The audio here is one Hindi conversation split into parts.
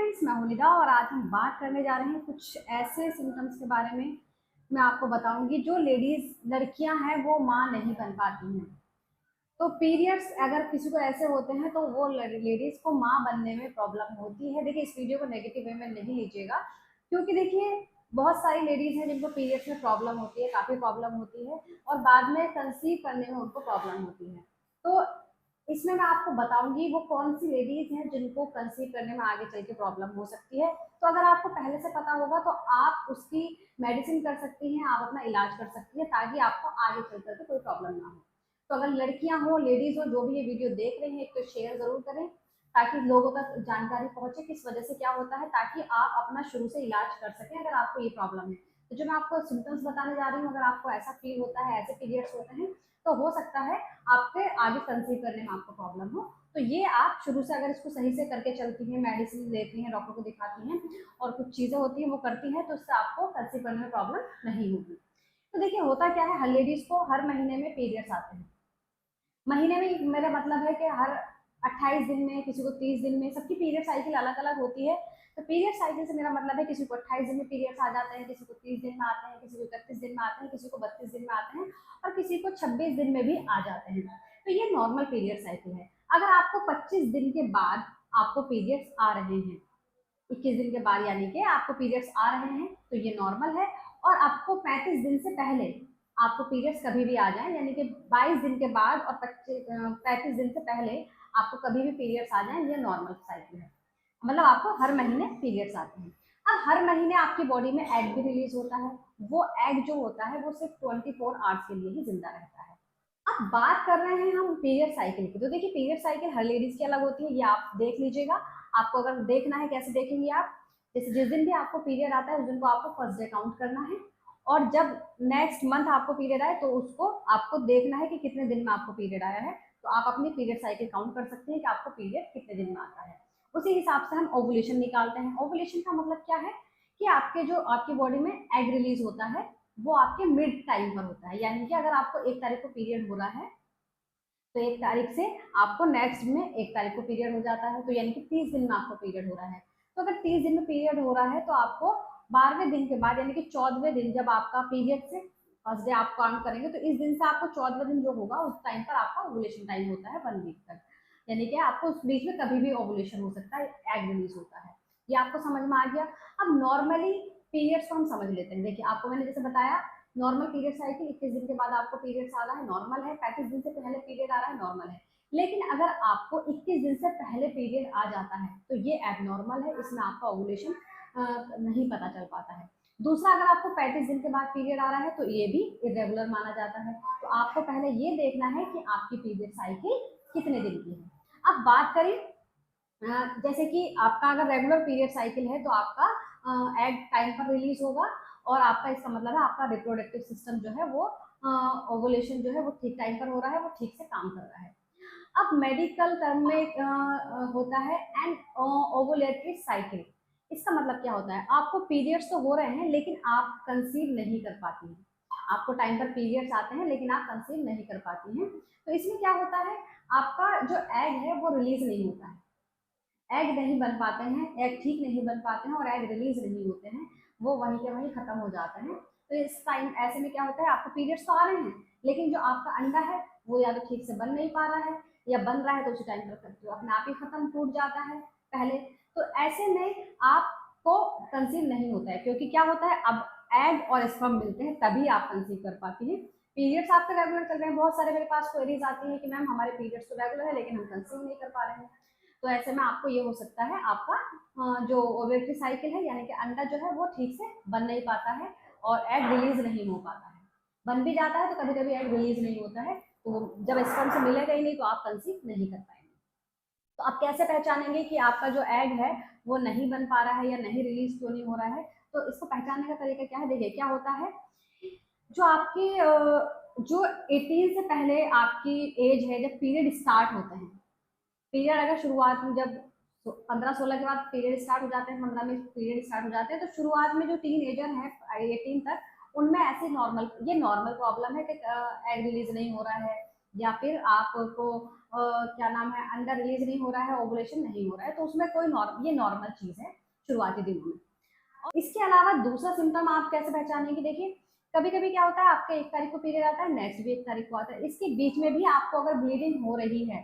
फ्रेंड्स, मैं हूं निदा और आज हम बात करने जा रहे हैं कुछ ऐसे सिम्टम्स के बारे में। मैं आपको बताऊंगी जो लेडीज लड़कियां हैं वो माँ नहीं बन पाती हैं। तो पीरियड्स अगर किसी को ऐसे होते हैं तो वो लेडीज को माँ बनने में प्रॉब्लम होती है। देखिए, इस वीडियो को नेगेटिव वे में नहीं लीजिएगा, क्योंकि देखिए बहुत सारी लेडीज हैं जिनको पीरियड्स में प्रॉब्लम होती है, काफ़ी प्रॉब्लम होती है और बाद में कंसीव करने में उनको प्रॉब्लम होती है। तो इसमें मैं आपको बताऊंगी वो कौन सी लेडीज हैं जिनको कंसीव करने में आगे चल के प्रॉब्लम हो सकती है। तो अगर आपको पहले से पता होगा तो आप उसकी मेडिसिन कर सकती हैं, आप अपना इलाज कर सकती हैं ताकि आपको आगे चल करके कोई प्रॉब्लम ना हो। तो अगर लड़कियां हो, लेडीज हो, जो भी ये वीडियो देख रहे हैं, एक तो शेयर जरूर करें ताकि लोगों तक जानकारी पहुंचे किस वजह से क्या होता है, ताकि आप अपना शुरू से इलाज कर सकें अगर आपको ये प्रॉब्लम है। तो जो मैं आपको सिम्टम्स बताने जा रही हूँ, अगर आपको ऐसा फील होता है, ऐसे पीरियड्स होते हैं, तो हो सकता है आपके आगे कंसीव करने में आपको प्रॉब्लम हो। तो ये आप शुरू से अगर इसको सही से करके चलती हैं, मेडिसिन लेती हैं, डॉक्टर को दिखाती हैं और कुछ चीज़ें होती हैं वो करती हैं, तो इससे आपको कंसीव करने में प्रॉब्लम नहीं होगी। तो देखिए, होता क्या है, हर लेडीज को हर महीने में पीरियड्स आते हैं। महीने में मेरा मतलब है कि हर 28 दिन में, किसी को 30 दिन में, सबकी पीरियड साइकिल अलग अलग होती है। तो पीरियड साइकिल से मेरा मतलब है किसी को 28 दिन में पीरियड्स आ जाते हैं, किसी को 30 दिन में आते हैं, किसी को 31 दिन में आते हैं, किसी को 32 दिन में आते हैं और किसी को 26 दिन में भी आ जाते हैं। तो ये नॉर्मल पीरियड साइकिल है। अगर आपको 25 दिन के बाद आपको पीरियड्स आ रहे हैं, 21 दिन के बाद यानी कि आपको पीरियड्स आ रहे हैं, तो ये नॉर्मल है। और आपको 35 दिन से पहले आपको पीरियड्स कभी भी आ जाए, यानी कि 22 दिन के बाद और 35 दिन से पहले आपको कभी भी पीरियड्स आ जाए, ये नॉर्मल साइकिल है। मतलब आपको हर महीने पीरियड्स आते हैं। अब हर महीने आपकी बॉडी में एग भी रिलीज होता है। वो एग जो होता है वो सिर्फ 24 आवर्स के लिए ही जिंदा रहता है। अब बात कर रहे हैं हम पीरियड साइकिल की। तो देखिए, पीरियड साइकिल हर लेडीज की अलग होती है, ये आप देख लीजिएगा। आपको अगर देखना है कैसे देखेंगे आप, जैसे जिस दिन भी आपको पीरियड आता है उस दिन को आपको फर्स्ट डे काउंट करना है, और जब नेक्स्ट मंथ आपको पीरियड आए तो उसको आपको देखना है कि कितने दिन में आपको पीरियड आया है। तो आप अपनी पीरियड साइकिल काउंट कर सकते हैं कि आपको पीरियड कितने दिन में आता है। उसी हिसाब से हम ओवुलेशन निकालते हैं। ओवुलेशन का मतलब क्या है कि आपकी बॉडी में एग रिलीज होता है, वो आपके मिड टाइम पर होता है। यानी कि अगर आपको 1 तारीख को पीरियड हो रहा है तो 1 तारीख से आपको नेक्स्ट में 1 तारीख को पीरियड हो जाता है, तो यानी कि 30 दिन में आपको पीरियड हो रहा है। तो अगर 30 दिन में पीरियड हो रहा है तो आपको 12वें दिन के बाद यानी कि 14वें दिन जब आपका पीरियड से फर्स्ट डे आप काउंट करेंगे, तो इस दिन से आपको 14वें दिन जो होगा उस टाइम पर आपका ओवुलेशन टाइम होता है 1 वीक तक। यानी कि आपको उस बीच में कभी भी ओवुलेशन हो सकता है, एग रिलीज होता है। ये आपको समझ में आ गया। अब नॉर्मली पीरियड्स को हम समझ लेते हैं। देखिए, आपको मैंने जैसे बताया, नॉर्मल पीरियड साइकिल 21 दिन के बाद आपको पीरियड्स आ रहा है, नॉर्मल है। 35 दिन से पहले पीरियड आ रहा है, नॉर्मल है। लेकिन अगर आपको 21 दिन से पहले पीरियड आ जाता है तो ये एबनॉर्मल है, इसमें आपका ओवुलेशन नहीं पता चल पाता है। दूसरा, अगर आपको 35 दिन के बाद पीरियड आ रहा है तो ये भी इरेगुलर माना जाता है। तो आपको पहले ये देखना है कि आपकी पीरियड साइकिल कितने दिन की है। अब बात करें, जैसे कि आपका अगर रेगुलर पीरियड साइकिल है तो आपका एग टाइम पर रिलीज होगा, और आपका इसका मतलब है आपका रिप्रोडक्टिव सिस्टम जो है वो ओवुलेशन जो है वो ठीक टाइम पर हो रहा है, वो ठीक से काम कर रहा है। अब मेडिकल टर्म में होता है एन ओवुलेटरी साइकिल। इसका मतलब क्या होता है, आपको पीरियड्स तो हो रहे हैं लेकिन आप कंसीव नहीं कर पाती हैं। आपको टाइम पर पीरियड्स आते हैं लेकिन आप कंसीव नहीं कर पाती हैं। तो इसमें क्या होता है, आपका जो एग है वो रिलीज नहीं होता है, एग नहीं बन पाते हैं, एग ठीक नहीं बन पाते हैं और एग रिलीज नहीं होते हैं, वो वहीं के वहीं खत्म हो जाते हैं। तो इस टाइम ऐसे में क्या होता है, आपको पीरियड्स तो आ रहे हैं लेकिन जो आपका अंडा है वो या तो ठीक से बन नहीं पा रहा है, या बन रहा है तो उसी टाइम पर तो अपने आप ही खत्म टूट जाता है पहले। तो ऐसे में आपको कंसीव नहीं होता है, क्योंकि क्या होता है, अब एग और स्पर्म मिलते हैं तभी आप कंसीव कर पाती हैं। पीरियड्स आपके रेगुलर चल रहे हैं, बहुत सारे मेरे पास क्वेरीज आती है कि मैम हमारे पीरियड्स तो रेगुलर है लेकिन हम कंसीव नहीं कर पा रहे हैं। तो ऐसे में आपको ये हो सकता है, आपका जो ओवेटरी साइकिल है यानी कि अंडा जो है वो ठीक से बन नहीं पाता है और एग रिलीज नहीं हो पाता है। बन भी जाता है तो कभी कभी एग रिलीज नहीं होता है, तो जब स्पर्म से मिलेगा ही नहीं तो आप कंसीव नहीं कर पाएंगे। तो आप कैसे पहचानेंगे कि आपका जो एग है वो नहीं बन पा रहा है या नहीं रिलीज क्यों नहीं हो रहा है। तो इसको पहचानने का तरीका क्या है, देखिए क्या होता है, जो आपकी जो 18 से पहले आपकी एज है, जब पीरियड स्टार्ट होते हैं, पीरियड अगर शुरुआत में जब 15-16 के बाद पीरियड स्टार्ट हो जाते हैं, 15 में पीरियड स्टार्ट हो जाते हैं, तो शुरुआत में जो टीन एजर है 18 तक, उनमें ऐसे नॉर्मल, ये नॉर्मल प्रॉब्लम है कि एग रिलीज नहीं हो रहा है या फिर आपको क्या नाम है, अंडर रिलीज नहीं हो रहा है, ओवुलेशन नहीं हो रहा है, तो उसमें कोई ये नॉर्मल चीज़ है शुरुआती दिनों में। और इसके अलावा दूसरा सिम्टम आप कैसे पहचानेंगे, देखिए कभी कभी क्या होता है, आपके 1 तारीख को पीरियड आता है, नेक्स्ट भी 1 तारीख को आता है, इसके बीच में भी आपको अगर ब्लीडिंग हो रही है,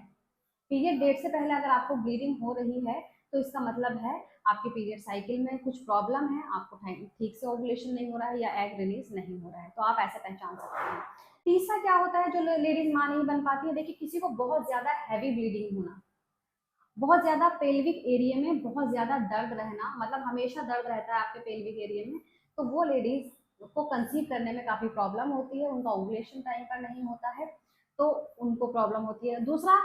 पीरियड डेट से पहले अगर आपको ब्लीडिंग हो रही है, तो इसका मतलब है आपके पीरियड साइकिल में कुछ प्रॉब्लम है, आपको ठीक से ओवुलेशन नहीं हो रहा है या एग रिलीज नहीं हो रहा है, तो आप ऐसे पहचान सकते हैं। तीसरा क्या होता है जो लेडीज माँ नहीं बन पाती है, देखिए किसी को बहुत ज्यादा हैवी ब्लीडिंग होना, बहुत ज्यादा पेल्विक एरिया में बहुत ज्यादा दर्द रहना, मतलब हमेशा दर्द रहता है आपके पेल्विक एरिया में, तो वो लेडीज को कंसीव करने में काफी प्रॉब्लम होती है, उनका ओवुलेशन टाइम पर नहीं होता है, तो उनको प्रॉब्लम होती है। दूसरा,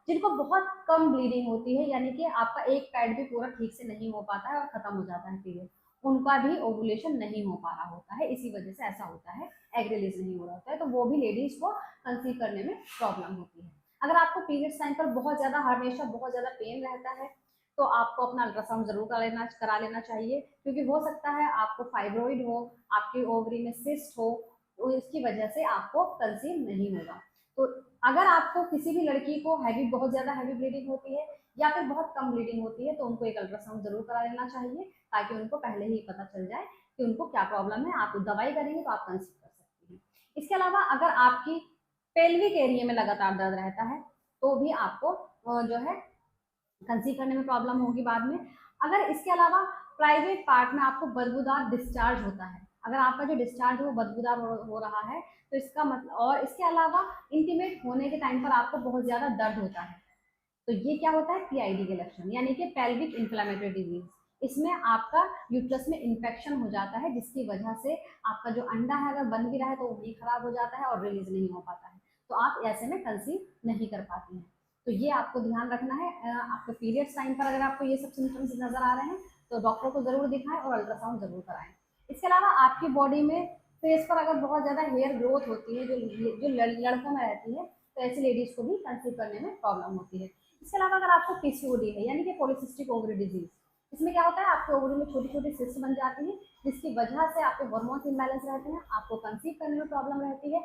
जिनको बहुत कम ब्लीडिंग होती है, यानी कि आपका एक पैड भी पूरा ठीक से नहीं हो पाता है और खत्म हो जाता है पीरियड, उनका भी ओवुलेशन नहीं हो पा रहा होता है, इसी वजह से ऐसा होता है, एग रिलीज नहीं हो रहा होता है, तो वो भी लेडीज को कंसीव करने में प्रॉब्लम होती है। अगर आपको पीरियड्स टाइम पर बहुत ज़्यादा हमेशा बहुत ज़्यादा पेन रहता है, तो आपको अपना अल्ट्रासाउंड जरूर करा लेना चाहिए, क्योंकि हो सकता है आपको फाइब्रोइड हो, आपकी ओवरी में सिस्ट हो, तो इसकी वजह से आपको कंसीव नहीं होगा। तो अगर आपको किसी भी लड़की को बहुत ज़्यादा हैवी ब्लीडिंग होती है या फिर बहुत कम ब्लीडिंग होती है, तो उनको एक अल्ट्रासाउंड जरूर करा लेना चाहिए, ताकि उनको पहले ही पता चल जाए कि उनको क्या प्रॉब्लम है, आप दवाई करेंगे तो आप कंसीव कर सकते हैं। इसके अलावा अगर आपकी पेल्विक एरिया में लगातार दर्द रहता है, तो भी आपको जो है कंसीव करने में प्रॉब्लम होगी बाद में। अगर इसके अलावा प्राइवेट पार्ट में आपको बदबूदार डिस्चार्ज होता है, अगर आपका जो डिस्चार्ज है वो बदबूदार हो रहा है, तो इसका मतलब, और इसके अलावा इंटीमेट होने के टाइम पर आपको बहुत ज़्यादा दर्द होता है, तो ये क्या होता है, पीआईडी के लक्षण, यानी कि पेल्विक इन्फ्लेमेटरी डिजीज। इसमें आपका यूट्रस में इन्फेक्शन हो जाता है, जिसकी वजह से आपका जो अंडा है अगर बन भी रहा है तो वो भी खराब हो जाता है और रिलीज नहीं हो पाता है, तो आप ऐसे में कंसीव नहीं कर पाते हैं। तो ये आपको ध्यान रखना है। आपके पीरियड्स टाइम पर अगर आपको ये सब सिम्टम्स नजर आ रहे हैं, तो डॉक्टर को जरूर दिखाएं और अल्ट्रासाउंड जरूर कराएं। इसके अलावा आपकी बॉडी में फेस पर अगर बहुत ज्यादा हेयर ग्रोथ होती है, जो लड़कों में रहती है, तो ऐसी लेडीज को भी कंसीव करने में प्रॉब्लम होती है। इसके अलावा अगर आपको पीसीओडी है, यानी कि पॉलिसिस्टिक ओवरी डिजीज, इसमें क्या होता है, आपके ओवरी में छोटी छोटी सिस्ट बन जाती है, जिसकी वजह से आपके हार्मोन्स इम्बैलेंस रहते हैं, आपको कंसीव करने में प्रॉब्लम रहती है,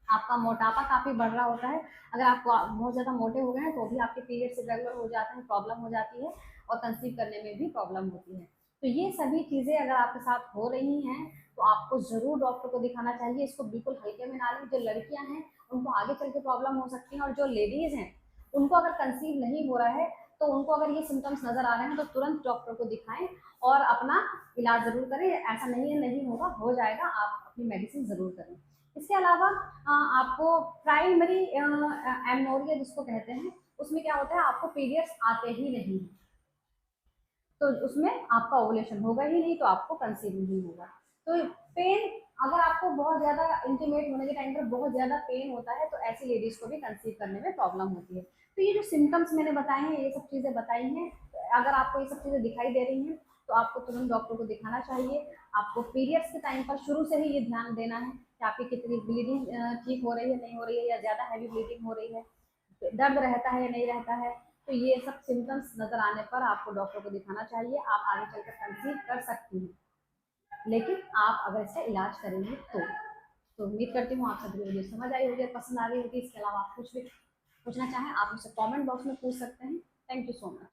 आपका मोटापा काफी बढ़ रहा होता है, अगर आप बहुत ज्यादा मोटे हो गए हैं तो भी आपके पीरियड्स इरेगुलर हो जाते हैं, प्रॉब्लम हो जाती है, और कंसीव करने में भी प्रॉब्लम होती है। तो ये सभी चीजें अगर आपके साथ हो रही हैं, तो आपको जरूर डॉक्टर को दिखाना चाहिए, इसको बिल्कुल हल्के में ना लें। जो लड़कियां हैं उनको आगे चल के प्रॉब्लम हो सकती है, और जो लेडीज हैं उनको अगर कंसीव नहीं हो रहा है, तो उनको अगर ये सिम्टम्स नजर आ रहे हैं, तो तुरंत डॉक्टर को दिखाएं और अपना इलाज जरूर करें। ऐसा नहीं है नहीं होगा, हो जाएगा, आप अपनी मेडिसिन जरूर करें। इसके अलावा आपको प्राइमरी एमनोरिया जिसको कहते हैं, उसमें क्या होता है, आपको पीरियड्स आते ही नहीं, तो उसमें आपका ओवुलेशन होगा ही नहीं, तो आपको कंसीव नहीं होगा। तो पेन, अगर आपको बहुत ज़्यादा इंटीमेट होने के टाइम पर बहुत ज़्यादा पेन होता है, तो ऐसी लेडीज को भी कंसीव करने में प्रॉब्लम होती है। तो ये जो सिम्टम्स मैंने बताए हैं, ये सब चीज़ें बताई हैं, तो अगर आपको ये सब चीज़ें दिखाई दे रही हैं, तो आपको तुरंत डॉक्टर को दिखाना चाहिए। आपको पीरियड्स के टाइम पर शुरू से ही ये ध्यान देना है कि आपकी कितनी ब्लीडिंग ठीक हो रही है, नहीं हो रही है, या ज़्यादा हैवी ब्लीडिंग हो रही है, दर्द रहता है या नहीं रहता है। तो ये सब सिम्टम्स नजर आने पर आपको डॉक्टर को दिखाना चाहिए, आप आगे चलकर कंसीव कर सकती हैं, लेकिन आप अगर इसका इलाज करेंगे तो उम्मीद करती हूँ आप सभी वीडियो समझ आई होगी, पसंद आ गई होगी। इसके अलावा आप कुछ भी पूछना चाहें आप मुझसे कमेंट बॉक्स में पूछ सकते हैं। Thank you so much.